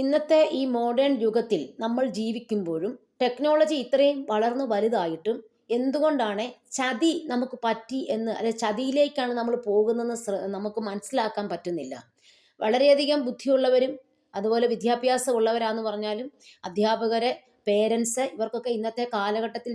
ഇന്നത്തെ ഈ മോഡേൺ യുഗത്തിൽ നമ്മൾ ജീവിക്കുമ്പോഴും ടെക്നോളജി ഇത്രയും വളർന്നു വലുതായിട്ടും എന്തുകൊണ്ടാണ് ചതി നമുക്ക് പറ്റി എന്ന്, അല്ലെ ചതിയിലേക്കാണ് നമ്മൾ പോകുന്നതെന്ന് നമുക്ക് മനസ്സിലാക്കാൻ പറ്റുന്നില്ല. വളരെയധികം ബുദ്ധിയുള്ളവരും അതുപോലെ വിദ്യാഭ്യാസമുള്ളവരാന്ന് പറഞ്ഞാലും അധ്യാപകരെ, പേരൻസ് ഇവർക്കൊക്കെ ഇന്നത്തെ കാലഘട്ടത്തിൽ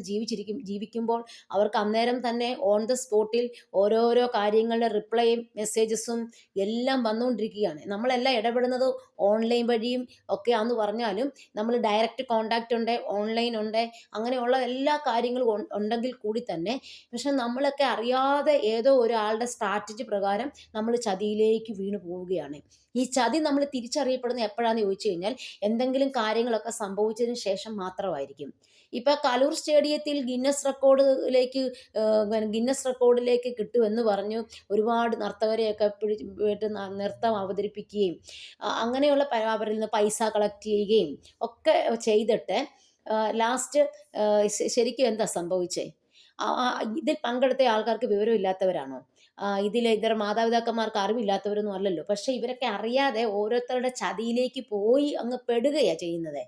ജീവിക്കുമ്പോൾ അവർക്ക് അന്നേരം തന്നെ ഓൺ ദ സ്പോട്ടിൽ ഓരോരോ കാര്യങ്ങളുടെ റിപ്ലൈയും മെസ്സേജസും എല്ലാം വന്നുകൊണ്ടിരിക്കുകയാണ്. നമ്മളെല്ലാം ഇടപെടുന്നത് ഓൺലൈൻ വഴിയും ഒക്കെയാന്ന് പറഞ്ഞാലും നമ്മൾ ഡയറക്റ്റ് കോണ്ടാക്റ്റ് ഉണ്ട്, ഓൺലൈൻ ഉണ്ട്, അങ്ങനെയുള്ള എല്ലാ കാര്യങ്ങളും ഉണ്ടെങ്കിൽ കൂടി തന്നെ പക്ഷെ നമ്മളൊക്കെ അറിയാതെ ഏതോ ഒരാളുടെ സ്ട്രാറ്റജി പ്രകാരം നമ്മൾ ചതിയിലേക്ക് വീണു പോവുകയാണ്. ഈ ചതി നമ്മൾ തിരിച്ചറിയപ്പെടുന്നത് എപ്പോഴാന്ന് ചോദിച്ചു കഴിഞ്ഞാൽ എന്തെങ്കിലും കാര്യങ്ങളൊക്കെ സംഭവിച്ചതിന് ശേഷം മാത്രമായിരിക്കും. ഇപ്പൊ കലൂർ സ്റ്റേഡിയത്തിൽ ഗിന്നസ് റെക്കോർഡിലേക്ക് കിട്ടുമെന്ന് പറഞ്ഞു ഒരുപാട് നർത്തകരെയൊക്കെ പോയിട്ട് നൃത്തം അവതരിപ്പിക്കുകയും അങ്ങനെയുള്ള അവരിൽ നിന്ന് പൈസ കളക്ട് ചെയ്യുകയും ഒക്കെ ചെയ്തിട്ട് ലാസ്റ്റ് ശരിക്കും എന്താ സംഭവിച്ചേ? ഇതിൽ പങ്കെടുത്ത ആൾക്കാർക്ക് വിവരമില്ലാത്തവരാണോ? ഇതിൽ ഇവരുടെ മാതാപിതാക്കന്മാർക്ക് അറിവില്ലാത്തവരൊന്നും അല്ലല്ലോ. പക്ഷെ ഇവരൊക്കെ അറിയാതെ ഓരോരുത്തരുടെ ചതിയിലേക്ക് പോയി അങ്ങ് പെടുകയാണ് ചെയ്യുന്നത്.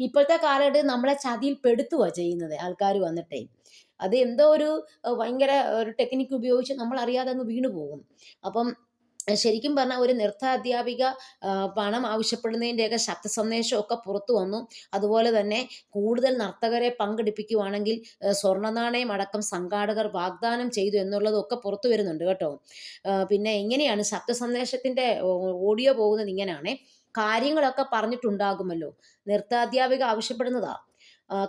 ഇപ്പോഴത്തെ കാലഘട്ടത്തിൽ നമ്മളെ ചതിയിൽ പെടുത്തുക ചെയ്യുന്നത് ആൾക്കാർ വന്നിട്ടേ. അത് എന്തോ ഒരു ഭയങ്കര ഒരു ടെക്നിക്ക് ഉപയോഗിച്ച് നമ്മൾ അറിയാതെ അങ്ങ് വീണു പോകും. അപ്പം ശരിക്കും പറഞ്ഞാൽ ഒരു നൃത്ത അധ്യാപിക പണം ആവശ്യപ്പെടുന്നതിൻ്റെയൊക്കെ ശബ്ദ സന്ദേശമൊക്കെ പുറത്തു വന്നു. അതുപോലെ തന്നെ കൂടുതൽ നർത്തകരെ പങ്കെടുപ്പിക്കുവാണെങ്കിൽ സ്വർണ്ണ നാണയം അടക്കം സംഘാടകർ വാഗ്ദാനം ചെയ്തു എന്നുള്ളതൊക്കെ പുറത്തു വരുന്നുണ്ട് കേട്ടോ. പിന്നെ ഇങ്ങനെയാണ് ശബ്ദ സന്ദേശത്തിൻ്റെ ഓഡിയോ പോകുന്നത് ഇങ്ങനെയാണ്. കാര്യങ്ങളൊക്കെ പറഞ്ഞിട്ടുണ്ടാകുമല്ലോ, നൃത്താധ്യാപിക ആവശ്യപ്പെടുന്നതാ.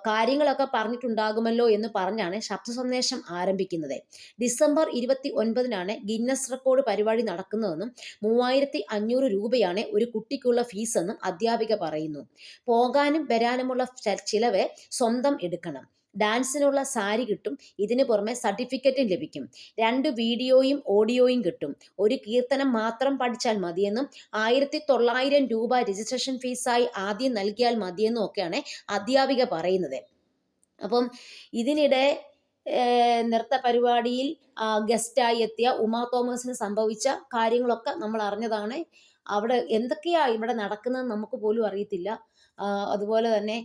കാര്യങ്ങളൊക്കെ പറഞ്ഞിട്ടുണ്ടാകുമല്ലോ എന്ന് പറഞ്ഞാണ് ശബ്ദ സന്ദേശം ആരംഭിക്കുന്നത്. ഡിസംബർ 29-നാണ് ഗിന്നസ് റെക്കോർഡ് പരിപാടി നടക്കുന്നതെന്നും 3500 രൂപയാണ് ഒരു കുട്ടിക്കുള്ള ഫീസെന്നും അധ്യാപിക പറയുന്നു. പോകാനും വരാനുമുള്ള ചിലവ് സ്വന്തം എടുക്കണം. ഡാൻസിനുള്ള സാരി കിട്ടും. ഇതിന് പുറമെ സർട്ടിഫിക്കറ്റും ലഭിക്കും. 2 വീഡിയോയും ഓഡിയോയും കിട്ടും. ഒരു കീർത്തനം മാത്രം പഠിച്ചാൽ മതിയെന്നും 1900 രൂപ രജിസ്ട്രേഷൻ ഫീസായി ആദ്യം നൽകിയാൽ മതിയെന്നും ഒക്കെയാണ് അധ്യാപിക പറയുന്നത്. അപ്പം ഇതിനിടെ നൃത്ത പരിപാടിയിൽ ഗസ്റ്റായി എത്തിയ ഉമാ തോമസിന് സംഭവിച്ച കാര്യങ്ങളൊക്കെ നമ്മൾ അറിഞ്ഞതാണ്. അവിടെ എന്തൊക്കെയാ ഇവിടെ നടക്കുന്നതെന്ന് നമുക്ക് പോലും അറിയത്തില്ല. അതുപോലെ തന്നെ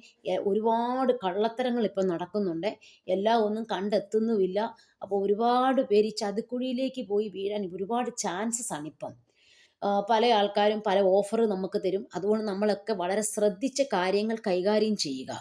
ഒരുപാട് കള്ളത്തരങ്ങൾ ഇപ്പം നടക്കുന്നുണ്ട്. എല്ലാം ഒന്നും കണ്ടെത്തുന്നുമില്ല. അപ്പോൾ ഒരുപാട് പേര് ഈ ചതിക്കുഴിയിലേക്ക് പോയി വീഴാൻ ഒരുപാട് ചാൻസസ് ആണിപ്പം. പല ആൾക്കാരും പല ഓഫർ നമുക്ക് തരും. അതുകൊണ്ട് നമ്മളൊക്കെ വളരെ ശ്രദ്ധിച്ച് കാര്യങ്ങൾ കൈകാര്യം ചെയ്യുക.